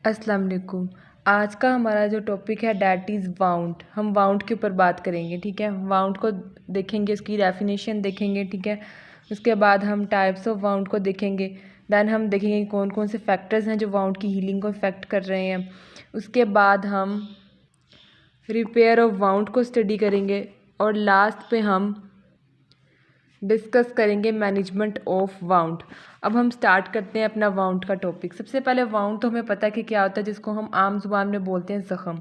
अस्सलाम वालेकुम। आज का हमारा जो टॉपिक है डैट इज़ वाउंड। हम वाउंड के ऊपर बात करेंगे, ठीक है। वाउंड को देखेंगे, उसकी डेफिनेशन देखेंगे, ठीक है। उसके बाद हम टाइप्स ऑफ वाउंड को देखेंगे। दैन हम देखेंगे कौन कौन से फैक्टर्स हैं जो वाउंड की हीलिंग को इफ़ेक्ट कर रहे हैं। उसके बाद हम रिपेयर ऑफ वाउंड को स्टडी करेंगे और लास्ट पे हम डिस्कस करेंगे मैनेजमेंट ऑफ वाउंड। अब हम स्टार्ट करते हैं अपना वाउंड का टॉपिक। सबसे पहले वाउंड तो हमें पता है कि क्या होता है, जिसको हम आम जुबान में बोलते हैं ज़ख़म,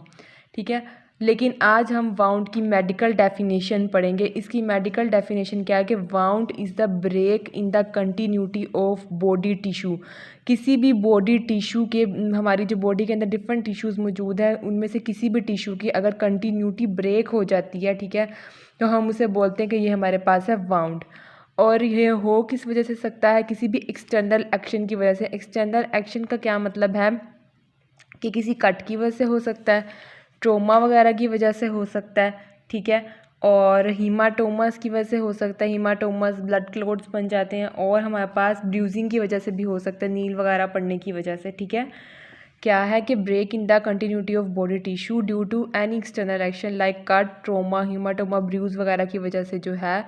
ठीक है। लेकिन आज हम वाउंड की मेडिकल डेफिनेशन पढ़ेंगे। इसकी मेडिकल डेफिनेशन क्या है कि wound is the break in the continuity of body tissue. किसी भी बॉडी टिश्यू के, हमारी जो बॉडी के अंदर डिफरेंट टिश्यूज़ मौजूद हैं, उनमें से किसी भी टिश्यू की अगर कंटिन्यूटी ब्रेक हो जाती है, ठीक है, तो हम उसे बोलते हैं कि ये हमारे पास है वाउंड। और ये हो किस वजह से सकता है, किसी भी एक्सटर्नल एक्शन की वजह से। एक्सटर्नल एक्शन का क्या मतलब है कि किसी कट की वजह से हो सकता है, ट्रोमा वगैरह की वजह से हो सकता है, ठीक है, और हीमाटोमस की वजह से हो सकता है। हीमाटोमस ब्लड क्लॉट्स बन जाते हैं, और हमारे पास ब्रूजिंग की वजह से भी हो सकता है, नील वगैरह पड़ने की वजह से, ठीक है। क्या है कि break in the continuity of body tissue due to any external action like cut, trauma, haematoma, bruise वगैरह की वजह से जो है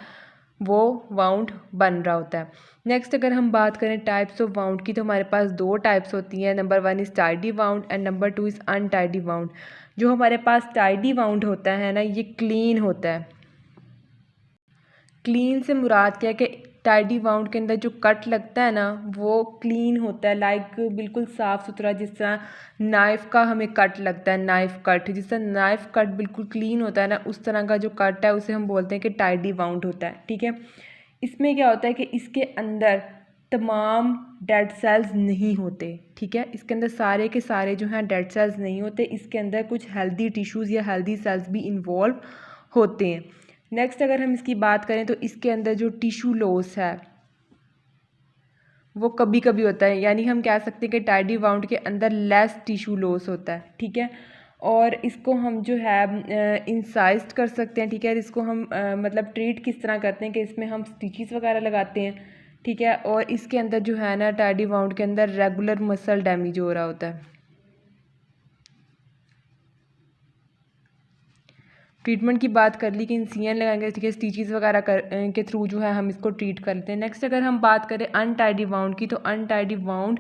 वो वाउंड बन रहा होता है। नेक्स्ट अगर हम बात करें टाइप्स ऑफ वाउंड की, तो हमारे पास दो टाइप्स होती हैं। Number 1 is tidy wound and number 2 is untidy wound. जो हमारे पास टाइडी वाउंड होता है ना, ये क्लीन होता है। क्लीन से मुराद क्या है कि टाइडी वाउंड के अंदर जो कट लगता है ना, वो क्लीन होता है, लाइक बिल्कुल साफ़ सुथरा। जिस तरह नाइफ़ का हमें कट लगता है, नाइफ़ कट, जिस तरह नाइफ़ कट बिल्कुल क्लीन होता है ना, उस तरह का जो कट है उसे हम बोलते हैं कि टाइडी वाउंड होता है, ठीक है। इसमें क्या होता है कि इसके अंदर तमाम डेड सेल्स नहीं होते, ठीक है। इसके अंदर सारे के सारे जो हैं डेड सेल्स नहीं होते। इसके अंदर कुछ हेल्दी टिश्यूज़ या हेल्दी सेल्स भी इन्वॉल्व होते हैं। नेक्स्ट अगर हम इसकी बात करें तो इसके अंदर जो टिश्यू लॉस है वो कभी कभी होता है, यानी हम कह सकते हैं कि टाइडी वाउंड के अंदर लेस टिश्यू लॉस होता है, ठीक है। और इसको हम जो है इंसाइज्ड कर सकते हैं, ठीक है। इसको हम मतलब ट्रीट किस तरह करते हैं कि इसमें हम स्टिचेस वगैरह लगाते हैं, ठीक है। और इसके अंदर जो है ना, टाइडी वाउंड के अंदर रेगुलर मसल डैमेज हो रहा होता है। ट्रीटमेंट की बात कर ली कि इंसिजन लगाएंगे, ठीक है, स्टिचेस वगैरह के थ्रू जो है हम इसको ट्रीट कर लेते हैं। नेक्स्ट अगर हम बात करें अनटाइडी वाउंड की, तो untidy wound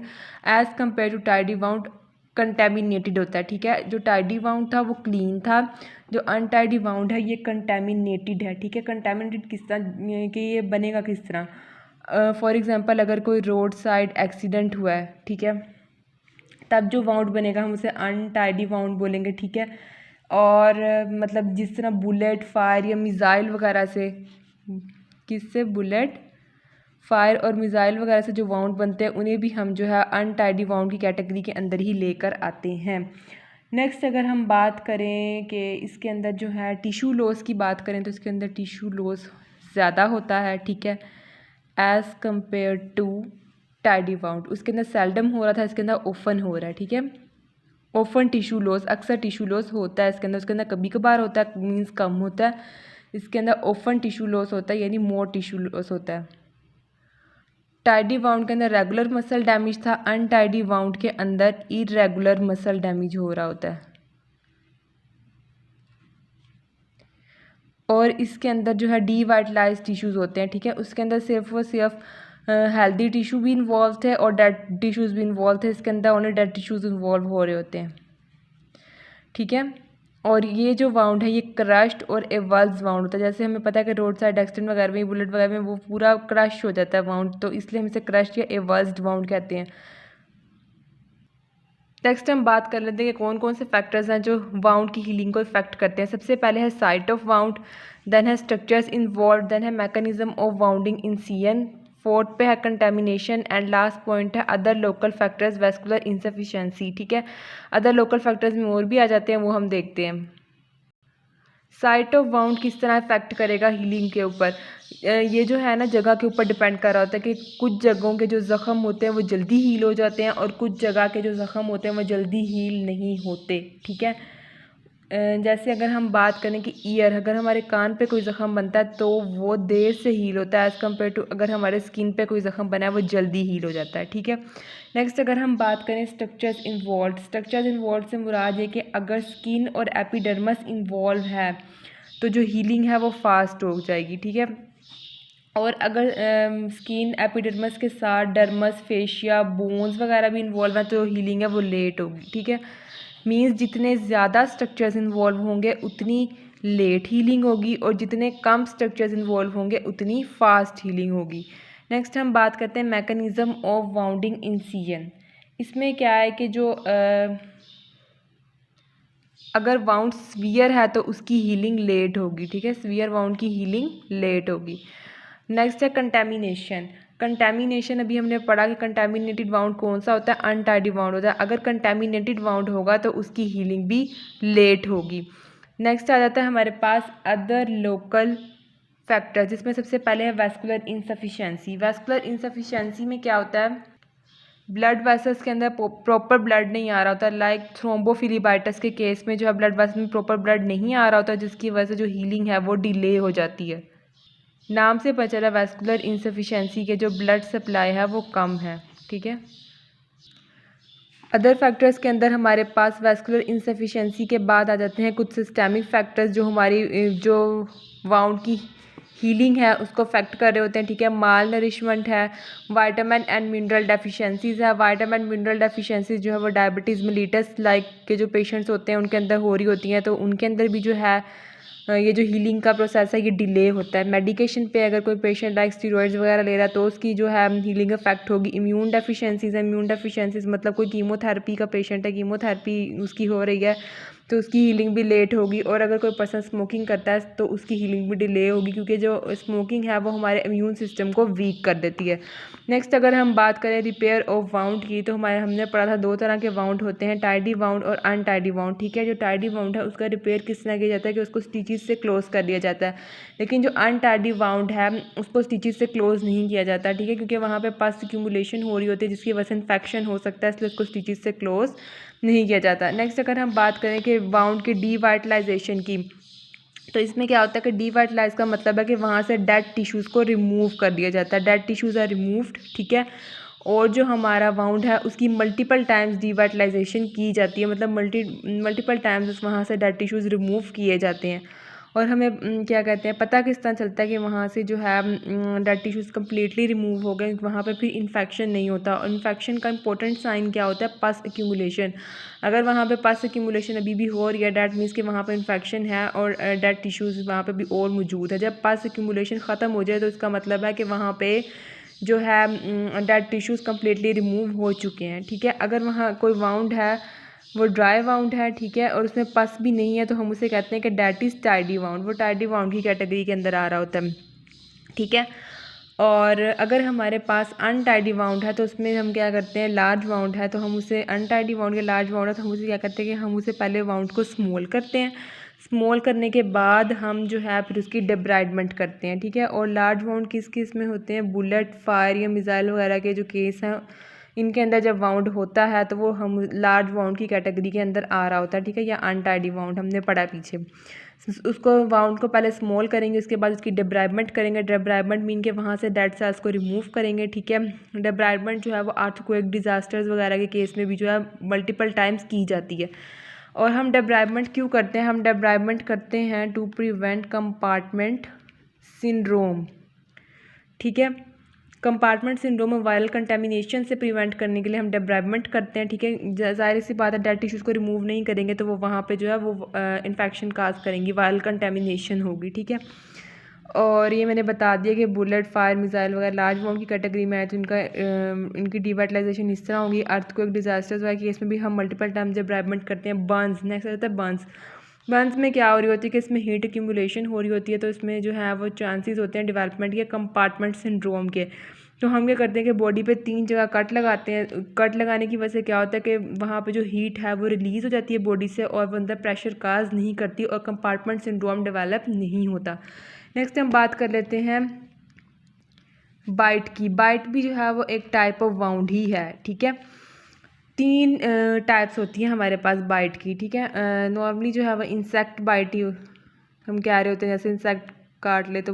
as compare to tidy wound contaminated होता है, ठीक है। जो टाइडी वाउंड था वो क्लीन था, जो अनटाइडी वाउंड है ये कंटेमिनेटेड है, ठीक है। कंटेमिनेटेड किस तरह कि ये बनेगा किस तरह, फॉर एग्जांपल अगर कोई रोड साइड एक्सीडेंट हुआ है, ठीक है, तब जो वाउंड बनेगा हम उसे अनटाइडी वाउंड बोलेंगे, ठीक है। और मतलब जिस तरह बुलेट फायर या मिज़ाइल वगैरह से, किससे, बुलेट फायर और मिज़ाइल वगैरह से जो वाउंड बनते हैं उन्हें भी हम जो है अनटाइडी वाउंड की कैटेगरी के अंदर ही लेकर आते हैं। नेक्स्ट अगर हम बात करें कि इसके अंदर जो है टिश्यू लॉस की बात करें, तो इसके अंदर टिश्यू लॉस ज़्यादा होता है, ठीक है, as compare to tidy wound. उसके अंदर सेल्डम हो रहा था, इसके अंदर ओफन हो रहा है, ठीक है। ओफन टिश्यू लॉस, अक्सर टिश्यू लॉस होता है इसके अंदर, उसके अंदर कभी कभार होता है, मीन्स कम होता है। इसके अंदर ओफन टिश्यू लॉस होता है, यानी मोर टिश्यू लॉस होता है। टाइडी वाउंड के अंदर रेगुलर मसल डैमेज था, अनटाइडी वाउंड के अंदर इरेगुलर मसल डैमेज हो रहा होता है। और इसके अंदर जो है डीवाइटलाइज टिश्यूज़ होते हैं, ठीक है। उसके अंदर सिर्फ और सिर्फ हेल्दी टिश्यू भी इन्वॉल्व थे और डेड टिश्यूज़ भी इन्वॉल्व थे। इसके अंदर ओनली डेड टिश्यूज़ इन्वॉल्व हो रहे होते हैं, ठीक है। और ये जो वाउंड है ये क्रश्ड और एवल्स वाउंड होता है। जैसे हमें पता है कि रोड साइड एक्सीडेंट वगैरह में, बुलेट वगैरह में वो पूरा क्रश हो जाता है वाउंड, तो इसलिए हम इसे क्रश्ड या एवल्स्ड वाउंड कहते हैं। नेक्स्ट हम बात कर लेते हैं कि कौन कौन से फैक्टर्स हैं जो वाउंड की हीलिंग को इफेक्ट करते हैं। सबसे पहले है साइट ऑफ वाउंड, देन है स्ट्रक्चर्स इन्वॉल्व, देन है mechanism of wounding incision, fourth पे है कंटेमिनेशन, एंड लास्ट पॉइंट है other local factors vascular insufficiency, ठीक है। अदर लोकल फैक्टर्स में और भी आ जाते हैं, वो हम देखते हैं। साइट ऑफ वाउंड किस तरह इफेक्ट करेगा हीलिंग के ऊपर, ये जो है ना जगह के ऊपर डिपेंड कर रहा होता है कि कुछ जगहों के जो ज़ख़म होते हैं वो जल्दी हील हो जाते हैं और कुछ जगह के जो ज़ख़म होते हैं वो जल्दी हील नहीं होते, ठीक है। जैसे अगर हम बात करें कि ईयर, अगर हमारे कान पे कोई ज़ख़म बनता है तो वो देर से हील होता है एज़ कम्पेयर टू अगर हमारे स्किन पे कोई ज़ख़म बना है वो जल्दी हील हो जाता है, ठीक है। नेक्स्ट अगर हम बात करें स्ट्रक्चर्स इन्वॉल्व से मुराद ये कि अगर स्किन और एपिडर्मस इन्वॉल्व है तो जो हीलिंग है वो फास्ट हो जाएगी, ठीक है। और अगर स्किन एपिडर्मस के साथ डर्मस, फेशिया, बोन्स वगैरह भी इन्वॉल्व है तो हीलिंग है वो लेट होगी, ठीक है। मीन्स जितने ज़्यादा स्ट्रक्चर्स इन्वॉल्व होंगे उतनी लेट हीलिंग होगी और जितने कम स्ट्रक्चर्स इन्वॉल्व होंगे उतनी फास्ट हीलिंग होगी। नेक्स्ट हम बात करते हैं मैकेनिज़्म ऑफ वाउंडिंग इंसिजन। इसमें क्या है कि जो अगर वाउंड स्वीयर है तो उसकी हीलिंग लेट होगी, ठीक है। स्वीयर वाउंड की हीलिंग लेट होगी। नेक्स्ट है कंटेमिनेशन अभी हमने पढ़ा कि कंटेमिनेटेड वाउंड कौन सा होता है, अनटाइडी वाउंड होता है। अगर कंटेमिनेटेड वाउंड होगा तो उसकी हीलिंग भी लेट होगी। नेक्स्ट आ जाता है हमारे पास अदर लोकल फैक्टर, जिसमें सबसे पहले है वैस्कुलर इंसफिशिएंसी में क्या होता है, ब्लड वेसल्स के अंदर प्रॉपर ब्लड नहीं आ रहा होता, लाइक थ्रोम्बोफिलीबाइटिस के केस में जो है ब्लड वेसल में प्रॉपर ब्लड नहीं आ रहा होता, जिसकी वजह से जो हीलिंग है वो डिले हो जाती है। नाम से पता चला वैस्कुलर इंसफिशिएंसी के जो ब्लड सप्लाई है वो कम है, ठीक है। अदर फैक्टर्स के अंदर हमारे पास वैस्कुलर इंसफिशिएंसी के बाद आ जाते हैं कुछ सिस्टेमिक फैक्टर्स जो हमारी जो वाउंड की हीलिंग है उसको अफेक्ट कर रहे होते हैं, ठीक है। माल नरिशमेंट है, वाइटामिन एंड मिनरल डेफिशिएंसीज है। वाइटामिन मिनरल डेफिशिएंसीज जो है वो डायबिटीज़ मेलिटस लाइक के जो पेशेंट्स होते हैं उनके अंदर हो रही होती हैं, तो उनके अंदर भी जो है ये जो हीलिंग का प्रोसेस है ये डिले होता है। मेडिकेशन पे अगर कोई पेशेंट लाइक स्टीरॉइड्स वगैरह ले रहा है तो उसकी जो है हीलिंग इफेक्ट होगी। इम्यून डेफिशिएंसीज मतलब कोई कीमोथेरेपी का पेशेंट है, कीमोथेरेपी उसकी हो रही है तो उसकी हीलिंग भी लेट होगी। और अगर कोई पर्सन स्मोकिंग करता है तो उसकी हीलिंग भी डिले होगी, क्योंकि जो स्मोकिंग है वो हमारे इम्यून सिस्टम को वीक कर देती है। नेक्स्ट अगर हम बात करें रिपेयर ऑफ वाउंड की, तो हमने पढ़ा था दो तरह के वाउंड होते हैं, टाइडी वाउंड और अनटाइडी वाउंड, ठीक है। जो टाइडी वाउंड है उसका रिपेयर किस तरह किया जाता है कि उसको स्टिचेस से क्लोज कर दिया जाता है, लेकिन जो अनटाइडी वाउंड है उसको स्टिचेस से क्लोज नहीं किया जाता, ठीक है, क्योंकि वहाँ पे पस एक्यूमुलेशन हो रही होती है जिसकी वजह से इन्फेक्शन हो सकता है, इसलिए उसको स्टिचेस से क्लोज नहीं किया जाता। नेक्स्ट अगर हम बात करें कि वाउंड के डीवाइटलाइजेशन की, तो इसमें क्या होता है कि डीवाइटलाइज का मतलब है कि वहाँ से डेड टिश्यूज़ को रिमूव कर दिया जाता है, डेड टिश्यूज़ आर रिमूव्ड, ठीक है। और जो हमारा वाउंड है उसकी मल्टीपल टाइम्स डीवाइटलाइजेशन की जाती है, मतलब मल्टीपल टाइम्स वहाँ से डेड टिश्यूज़ रिमूव किए जाते हैं। और हमें क्या कहते हैं पता किस तरह चलता है कि वहाँ से जो है डेड टिश्यूज़ कम्प्लीटली रिमूव हो गए, वहाँ पर फिर इन्फेक्शन नहीं होता। और इन्फेक्शन का इंपॉर्टेंट साइन क्या होता है, पस एक्यूमुलेशन। अगर वहाँ पे पस एक्यूमुलेशन अभी भी हो रही है डैट मीन्स कि वहाँ पर इन्फेक्शन है और डेड टिश्यूज़ वहाँ पे भी और मौजूद है। जब पस एक्यूमुलेशन ख़त्म हो जाए तो इसका मतलब है कि वहाँ पे जो है डेड टिश्यूज़ कम्प्लीटली रिमूव हो चुके हैं, ठीक है। अगर वहाँ कोई वाउंड है वो ड्राई वाउंड है, ठीक है, और उसमें पस भी नहीं है तो हम उसे कहते हैं कि डैट इज़ टाइडी वाउंड, वो टाइडी वाउंड की कैटेगरी के अंदर आ रहा होता है, ठीक है। और अगर हमारे पास अनटाइडी वाउंड है तो उसमें हम क्या करते हैं, लार्ज वाउंड है तो हम उसे अनटाइडी वाउंड या लार्ज वाउंड है तो हम उसे क्या करते हैं कि हम उसे पहले वाउंड को स्मॉल करते हैं, स्मॉल करने के बाद हम जो है फिर उसकी डिब्राइडमेंट करते हैं, ठीक है। और लार्ज वाउंड किस किस में होते हैं, बुलेट, फायर या मिसाइल वगैरह के जो केस हैं इनके अंदर जब वाउंड होता है तो वो हम लार्ज वाउंड की कैटेगरी के अंदर आ रहा होता है, ठीक है। या अनटाइडी वाउंड हमने पढ़ा पीछे। उसको वाउंड को पहले स्मॉल करेंगे, उसके बाद उसकी डिब्राइडमेंट करेंगे। डिब्राइडमेंट मीन के वहाँ से डेड सेल्स को रिमूव करेंगे, ठीक है। डिब्राइडमेंट जो है वो अर्थक्वेक डिजास्टर्स वगैरह के केस में भी जो है मल्टीपल टाइम्स की जाती है। और हम डिब्राइडमेंट क्यों करते हैं, हम डिब्राइडमेंट करते हैं टू प्रिवेंट कंपार्टमेंट सिंड्रोम, ठीक है। कंपार्टमेंट सिंड्रोम और वायरल कंटेमिनेशन से प्रिवेंट करने के लिए हम डिब्राइडमेंट करते हैं, ठीक है। ज़ाहिर सी बात है डेड टिश्यूज़ को रिमूव नहीं करेंगे तो वो वहाँ पे जो है वो इन्फेक्शन काज करेंगी, वायरल कंटेमिनेशन होगी, ठीक है। और ये मैंने बता दिया कि बुलेट, फायर, मिसाइल वगैरह लार्ज वाउंड की कैटेगरी में है तो इनकी डिवाइटलाइजेशन इस तरह होगी। अर्थक्वेक डिजास्टर्स वगैरह केस में भी हम मल्टीपल टाइम डिब्राइडमेंट करते हैं। बर्न्स, नेक्स्ट आता है बर्न्स में क्या हो रही होती है कि इसमें हीट एक्यूमुलेशन हो रही होती है तो इसमें जो है वो चांसेस होते हैं डेवलपमेंट के कंपार्टमेंट सिंड्रोम के। तो हम क्या करते हैं कि बॉडी पे 3 जगह कट लगाते हैं। कट लगाने की वजह से क्या होता है कि वहाँ पे जो हीट है वो रिलीज़ हो जाती है बॉडी से और वो अंदर प्रेशर काज नहीं करती और कंपार्टमेंट सिंड्रोम डेवलप नहीं होता। नेक्स्ट हम बात कर लेते हैं बाइट की। बाइट भी जो है वो एक टाइप ऑफ वाउंड ही है, ठीक है। 3 टाइप्स होती हैं हमारे पास बाइट की, ठीक है। नॉर्मली जो है वो इंसेक्ट बाइट ही हम कह रहे होते हैं, जैसे इंसेक्ट काट ले तो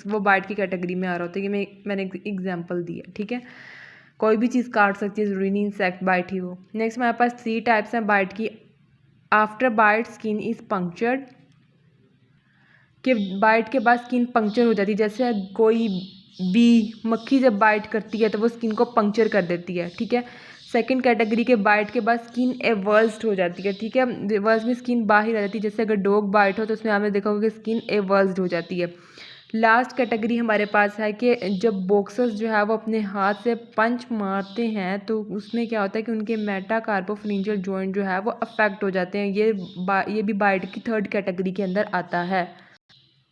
वो बाइट की कैटेगरी में आ रहा होता है। कि मैंने एग्जांपल दिया, ठीक है। कोई भी चीज़ काट सकती है, ज़रूरी नहीं इंसेक्ट बाइट ही हो। नेक्स्ट हमारे पास 3 टाइप्स हैं बाइट की। After bite skin is punctured, कि बाइट के बाद स्किन पंक्चर हो जाती है। जैसे कोई मक्खी जब बाइट करती है तो वो स्किन को पंक्चर कर देती है, ठीक है। सेकंड कैटेगरी के बाइट के बाद स्किन एवर्स्ड हो जाती है, ठीक है। एवर्स में स्किन बाहर आ जाती है। जैसे अगर डॉग बाइट हो तो उसमें आपने देखा होगा कि स्किन एवर्स्ड हो जाती है। लास्ट कैटेगरी हमारे पास है कि जब बॉक्सर्स जो है वो अपने हाथ से पंच मारते हैं तो उसमें क्या होता है कि उनके मेटाकार्पोफिनिंजियल जॉइंट जो है वो अफेक्ट हो जाते हैं। ये भी बाइट की थर्ड कैटेगरी के अंदर आता है।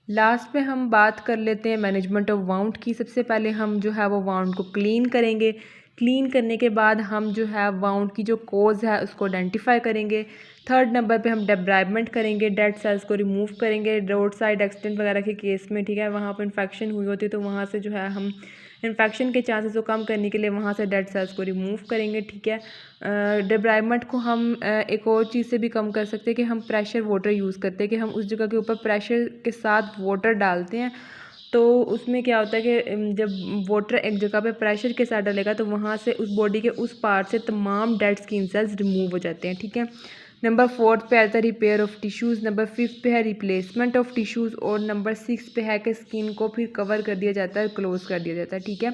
लास्ट में हम बात कर लेते हैं मैनेजमेंट ऑफ वाउंड की। सबसे पहले हम जो है वो वाउंड को क्लीन करेंगे। क्लीन करने के बाद हम जो है वाउंड की जो कोज़ है उसको आइडेंटिफाई करेंगे। थर्ड नंबर पे हम डेब्राइबमेंट करेंगे, डेड सेल्स को रिमूव करेंगे। रोड साइड एक्सीडेंट वगैरह के केस में, ठीक है, वहाँ पर इन्फेक्शन हुई होती है तो वहाँ से जो है हम इन्फेक्शन के चांसेस को कम करने के लिए वहाँ से डेड सेल्स को रिमूव करेंगे, ठीक है। डेब्राइबमेंट को हम एक और चीज़ से भी कम कर सकते हैं कि हम प्रेशर वाटर यूज़ करते हैं, कि हम उस जगह के ऊपर प्रेशर के साथ वाटर डालते हैं। तो उसमें क्या होता है कि जब वाटर एक जगह पे प्रेशर के साथ डालेगा तो वहाँ से उस बॉडी के उस पार्ट से तमाम डेड स्किन सेल्स रिमूव हो जाते हैं, ठीक है। नंबर 4 पे आता है रिपेयर ऑफ टिश्यूज़, नंबर 5 पे है रिप्लेसमेंट ऑफ टिश्यूज़, और नंबर 6 पे है कि स्किन को फिर कवर कर दिया जाता है, क्लोज कर दिया जाता है, ठीक है।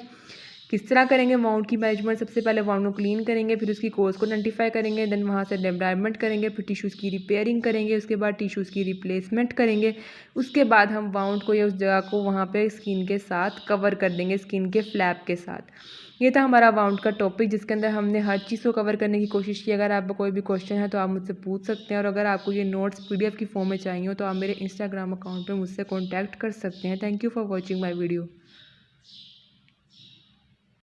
किस तरह करेंगे वाउंड की मैनेजमेंट? सबसे पहले वाउंड को क्लीन करेंगे, फिर उसकी कोज को आइडेंटिफाई करेंगे, देन वहाँ से डेब्राइबमेंट करेंगे, फिर टिश्यूज़ की रिपेयरिंग करेंगे, उसके बाद टिश्यूज़ की रिप्लेसमेंट करेंगे। उसके बाद हम वाउंड को या उस जगह को वहाँ पे स्किन के साथ कवर कर देंगे, स्किन के फ्लैप के साथ। ये था हमारा वाउंड का टॉपिक, जिसके अंदर हमने हर चीज़ को कवर करने की कोशिश की। अगर आपको कोई भी क्वेश्चन है तो आप मुझसे पूछ सकते हैं, और अगर आपको ये नोट्स PDF की फॉर्म में चाहिए हो तो आप मेरे इंस्टाग्राम अकाउंट पर मुझसे कॉन्टैक्ट कर सकते हैं। Thank you for watching my video.